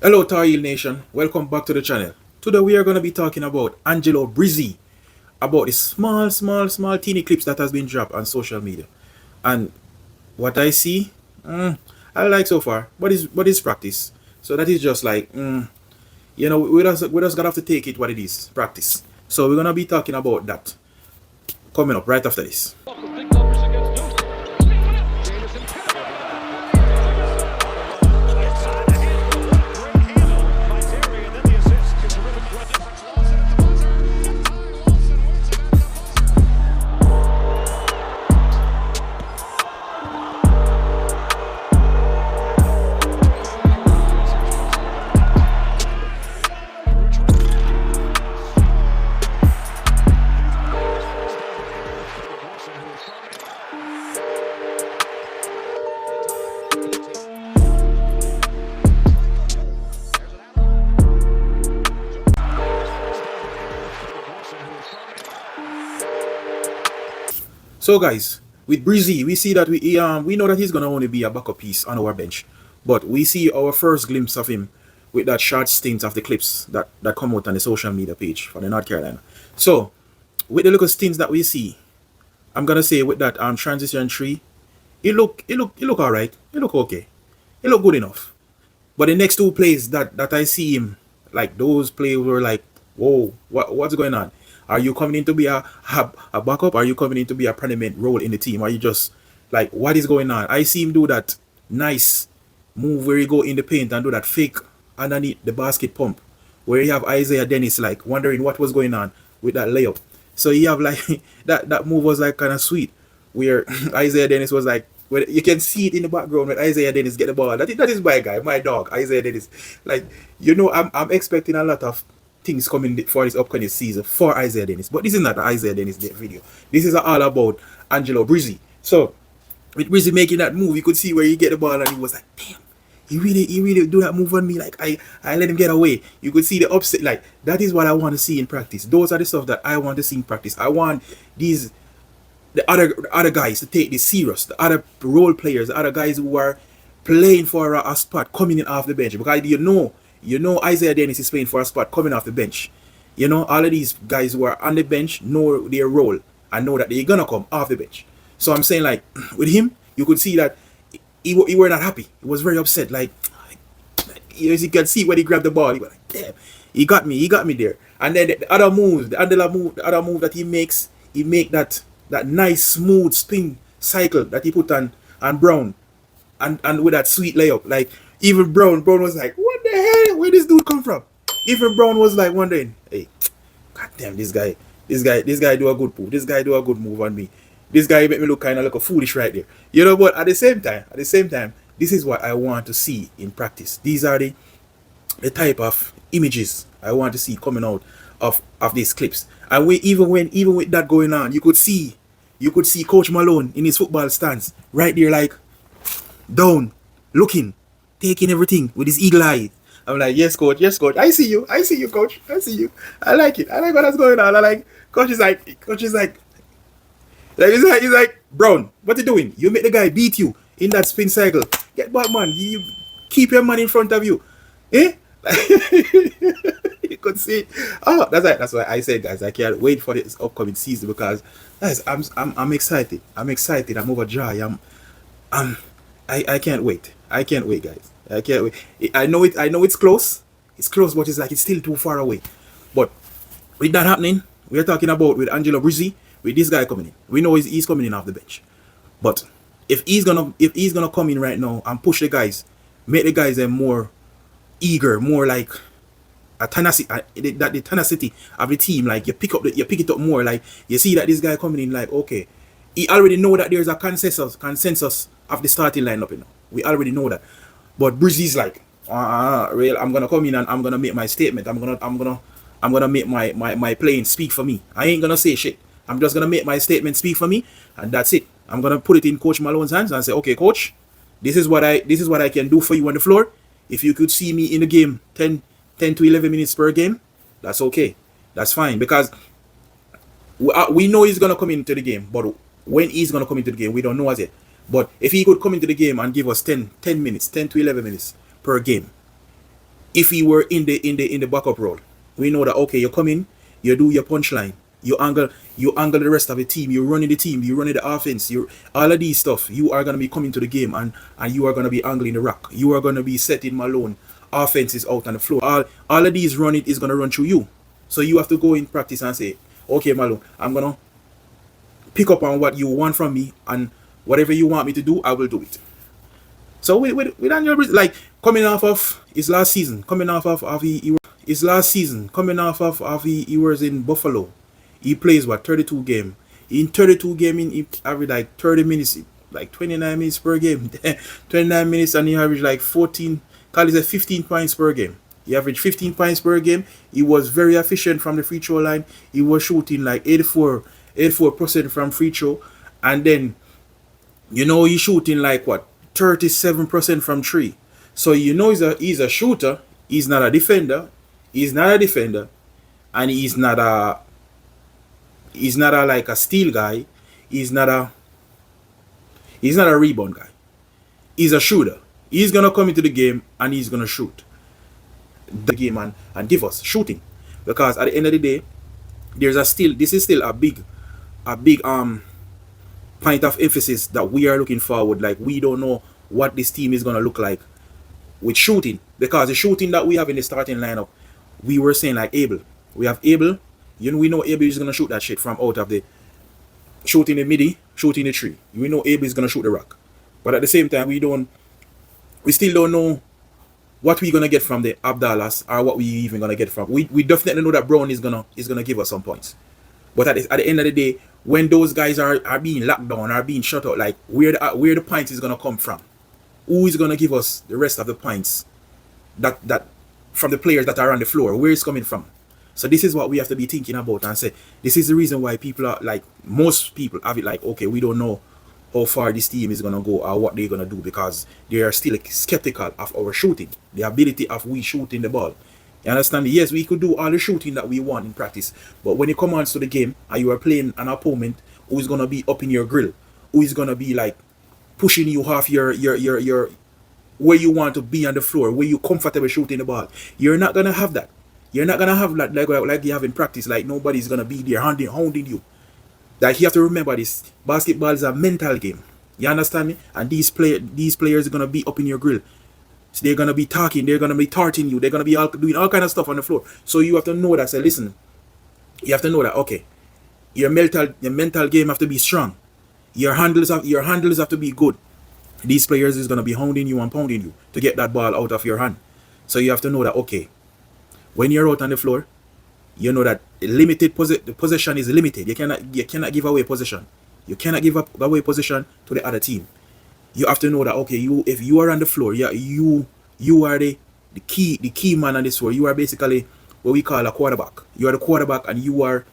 Hello Tahil Nation, welcome back to the channel. Today we are going to be talking about Angelo Brizzi, about the small teeny clips that has been dropped on social media. And what I see, I like so far, but it's practice. So that is just like, we just gotta have to take it what it is, practice. So we're going to be talking about that coming up right after this. So guys, with Brizzi, we see that we know that he's gonna only be a backup piece on our bench, but we see our first glimpse of him with that short stint of the clips that come out on the social media page for the North Carolina. So with the little stints that we see, I'm gonna say with that transition tree, it look alright, it look okay, it look good enough. But the next two plays that I see him, like those plays were like, whoa, what's going on? Are you coming in to be a backup? Are you coming in to be a prominent role in the team? Are you just like, what is going on? I see him do that nice move where he go in the paint and do that fake underneath the basket pump, where you have Isaiah Dennis like wondering what was going on with that layup. So you have like that move was like kind of sweet, where Isaiah Dennis was like, well, you can see it in the background when Isaiah Dennis get the ball. That is my guy, my dog, Isaiah Dennis. Like, I'm expecting a lot of things coming for this upcoming season for Isaiah Dennis. But this is not the Isaiah Dennis video. This is all about Angelo Brizzi. So with Brizzi making that move, you could see where he get the ball and he was like, damn, he really do that move on me. Like I let him get away. You could see the upset. Like, that is what I want to see in practice. Those are the stuff that I want to see in practice. I want the other guys to take this serious. The other role players, the other guys who are playing for a spot coming in off the bench. Because you know Isaiah Dennis is playing for a spot coming off the bench. You know, all of these guys who are on the bench know their role and know that they're gonna come off the bench. So I'm saying, like, with him, you could see that he were not happy. He was very upset. Like, as you can see when he grabbed the ball, he was like, damn, he got me there. And then the other move, the other move that he make that nice smooth spin cycle that he put on Brown, and with that sweet layup. Like, even Brown was like, what the hell? Where this dude come from? Even Brown was like wondering, hey, goddamn, this guy do a good move. This guy do a good move on me. This guy make me look kind of like a foolish right there. But at the same time, this is what I want to see in practice. These are the type of images I want to see coming out of these clips. And even with that going on, you could see Coach Malone in his football stance right there, like down, looking, taking everything with his eagle eye. I'm like, yes, coach, I see you, coach, I see you. I like it. I like what's going on. I like coach is like he's like, Brown, what you doing? You make the guy beat you in that spin cycle. Get back, man. You keep your man in front of you. Eh? You could see. Oh, that's why I said, guys, I can't wait for this upcoming season, because guys, I'm excited. I'm overjoyed. I can't wait. I can't wait, guys. I can't wait. I know it's close. It's close, but it's still too far away. But with that happening, we're talking about with Angelo Brizzi, with this guy coming in. We know he's coming in off the bench. But if he's gonna come in right now and push the guys, make the guys more eager, more like a tenacity, the tenacity of the team, like you pick it up more. Like, you see that this guy coming in, like, okay, he already know that there's a consensus of the starting lineup. We already know that. But Brizzi's like, real, I'm gonna come in and I'm gonna make my statement. I'm gonna make my playing speak for me. I ain't gonna say shit. I'm just gonna make my statement speak for me, and that's it. I'm gonna put it in Coach Malone's hands and say, okay, coach, this is what I can do for you on the floor. If you could see me in the game 10 to 11 minutes per game, that's okay. That's fine, because we know he's gonna come into the game, but when he's gonna come into the game, we don't know as yet. But if he could come into the game and give us 10 to 11 minutes per game, if he were in the backup role. We know that okay, you come in, you do your punchline, you angle the rest of the team, you're running the team, you're running the offense, you all of these stuff, you are gonna be coming to the game and you are gonna be angling the rock. You are gonna be setting Malone. Offense is out on the floor. All of these running is gonna run through you. So you have to go in practice and say, okay, Malone, I'm gonna pick up on what you want from me, and whatever you want me to do, I will do it. So with Daniel Brizzi, like coming off of his last season, coming off of his last season, coming off of he was in Buffalo. He plays what 32 game. In 32 game, he average like 30 minutes, like 29 minutes per game. 29 minutes, and he averaged like 14. Call it 15 points per game. He averaged 15 points per game. He was very efficient from the free throw line. He was shooting like 84% from free throw, and then he's shooting like what 37% from three. So he's a shooter. He's not a defender. He's not a defender, and he's not a like a steal guy. He's not a rebound guy. He's a shooter. He's gonna come into the game and he's gonna shoot the game and give us shooting, because at the end of the day, this is still a big point of emphasis that we are looking forward. Like, we don't know what this team is gonna look like with shooting, because the shooting that we have in the starting lineup, we were saying like Abel. We have Abel. We know Abel is gonna shoot that shit from out of the shooting the midi, shooting the tree. We know Abel is gonna shoot the rock, but at the same time, we still don't know what we're gonna get from the Abdallahs, or what we even gonna get from. We definitely know that Brown is gonna give us some points, but at the end of the day, when those guys are being locked down, are being shut out, like where the points is gonna come from? Who is gonna give us the rest of the points that from the players that are on the floor? Where it's coming from? So this is what we have to be thinking about, and say this is the reason why people are like, most people have it like, okay, we don't know how far this team is gonna go or what they're gonna do, because they are still skeptical of our shooting, the ability of we shooting the ball. You understand me? Yes, we could do all the shooting that we want in practice, but when it comes to the game and you are playing an opponent who is gonna be up in your grill, who is gonna be like pushing you off your where you want to be on the floor, where you comfortable shooting the ball, you're not gonna have that. You're not gonna have that like you have in practice. Like, nobody's gonna be there hounding you. Like, you have to remember this. Basketball is a mental game. You understand me? And these players are gonna be up in your grill. So they're gonna be talking. They're gonna be tarting you. They're gonna be doing all kind of stuff on the floor. So you have to know that. Say, listen. You have to know that. Okay, your mental game have to be strong. Your handles have to be good. These players is gonna be hounding you and pounding you to get that ball out of your hand. So you have to know that. Okay, when you're out on the floor, you know that the possession is limited. You cannot give away possession. You cannot give away possession to the other team. You have to know that, okay, if you are on the floor, you are the key man on this floor. You are basically what we call a quarterback. You are the quarterback, and you are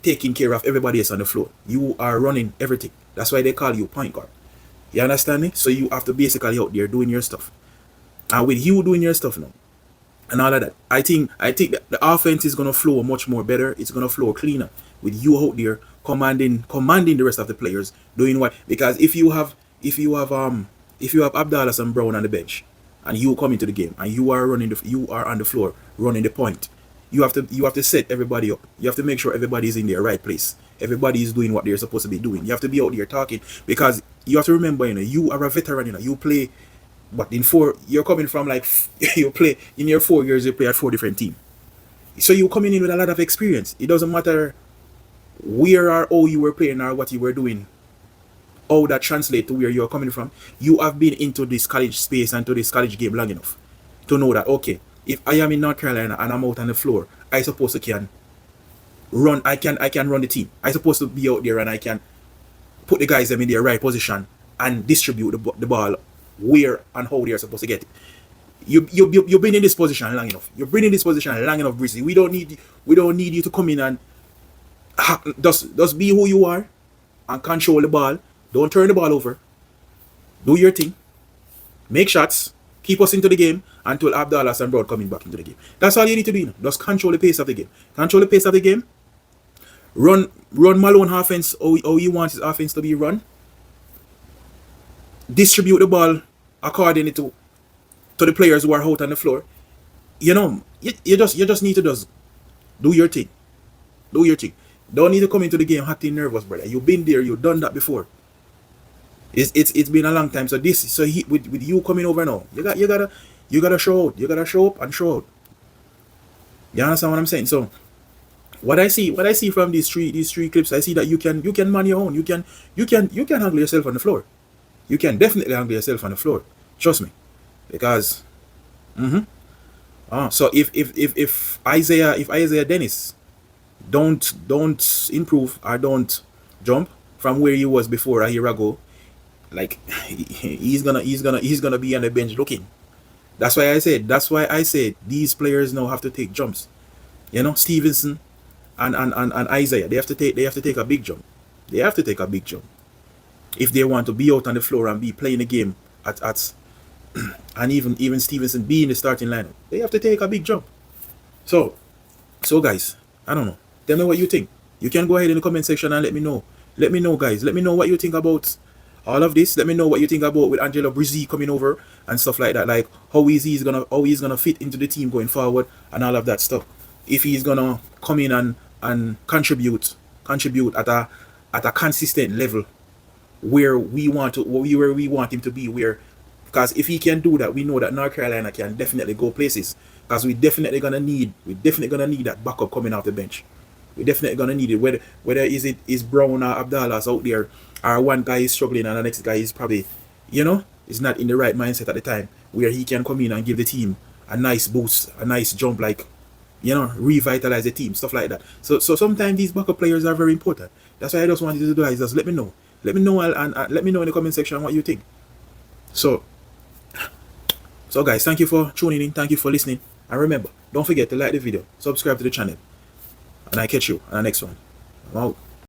taking care of everybody else on the floor. You are running everything. That's why they call you point guard. You understand me? So you have to basically out there doing your stuff. And with you doing your stuff now, and all of that, I think that the offense is gonna flow much more better. It's gonna flow cleaner with you out there commanding the rest of the players doing what. Because if you have Abdallah and Brown on the bench, and you come into the game and you are on the floor running the point, you have to set everybody up. You have to make sure everybody is in their right place. Everybody is doing what they're supposed to be doing. You have to be out there talking, because you have to remember, you are a veteran. You play. But you're coming from like, you play in your 4 years, you play at 4 different teams. So you're coming in with a lot of experience. It doesn't matter where or how you were playing or what you were doing, how that translates to where you're coming from. You have been into this college space and to this college game long enough to know that, okay, if I am in North Carolina and I'm out on the floor, I suppose I can run the team. I supposed to be out there and I can put the guys in their right position and distribute the ball where and how they are supposed to get it. You've been in this position long enough. You've been in this position long enough, Brizzi. We don't need you to come in and just be who you are and control the ball. Don't turn the ball over. Do your thing. Make shots. Keep us into the game until Abdallah and Broad coming back into the game. That's all you need to do. Just control the pace of the game. Control the pace of the game. Run Malone offense how you want his offense to be run. Distribute the ball according to the players who are out on the floor. you know, you just need to just do your thing. Do your thing. Don't need to come into the game acting nervous, brother. You've been there, you've done that before. It's been a long time. So with you coming over now, you gotta show out. You gotta show up and show out. You understand what I'm saying? So what I see from these three clips, I see that you can man your own. You can handle yourself on the floor. You can definitely handle yourself on the floor. Trust me. Because so if Isaiah Dennis don't improve or don't jump from where he was before a year ago, like he's gonna be on the bench looking. That's why I said these players now have to take jumps. You know, Stevenson and Isaiah, they have to take a big jump. They have to take a big jump if they want to be out on the floor and be playing the game at and even Stevenson be in the starting lineup. They have to take a big jump. So guys, I don't know. Tell me what you think. You can go ahead in the comment section and let me know. Let me know, guys. Let me know what you think about all of this. Let me know what you think about with Angelo Brizzi coming over and stuff like that. Like how he's gonna fit into the team going forward and all of that stuff. If he's gonna come in and contribute at a consistent level where we want him to be, because if he can do that, we know that North Carolina can definitely go places. Because we definitely gonna need that backup coming off the bench. We're definitely gonna need it. Whether is Brown or Abdallah's out there, or one guy is struggling and the next guy is probably, is not in the right mindset at the time, where he can come in and give the team a nice boost, a nice jump, like, revitalize the team, stuff like that. So sometimes these backup players are very important. That's why I just wanted to do, guys, just let me know. Let me know and let me know in the comment section what you think. So guys, thank you for tuning in, thank you for listening, and remember, don't forget to like the video, subscribe to the channel, and I catch you on the next one. I'm out.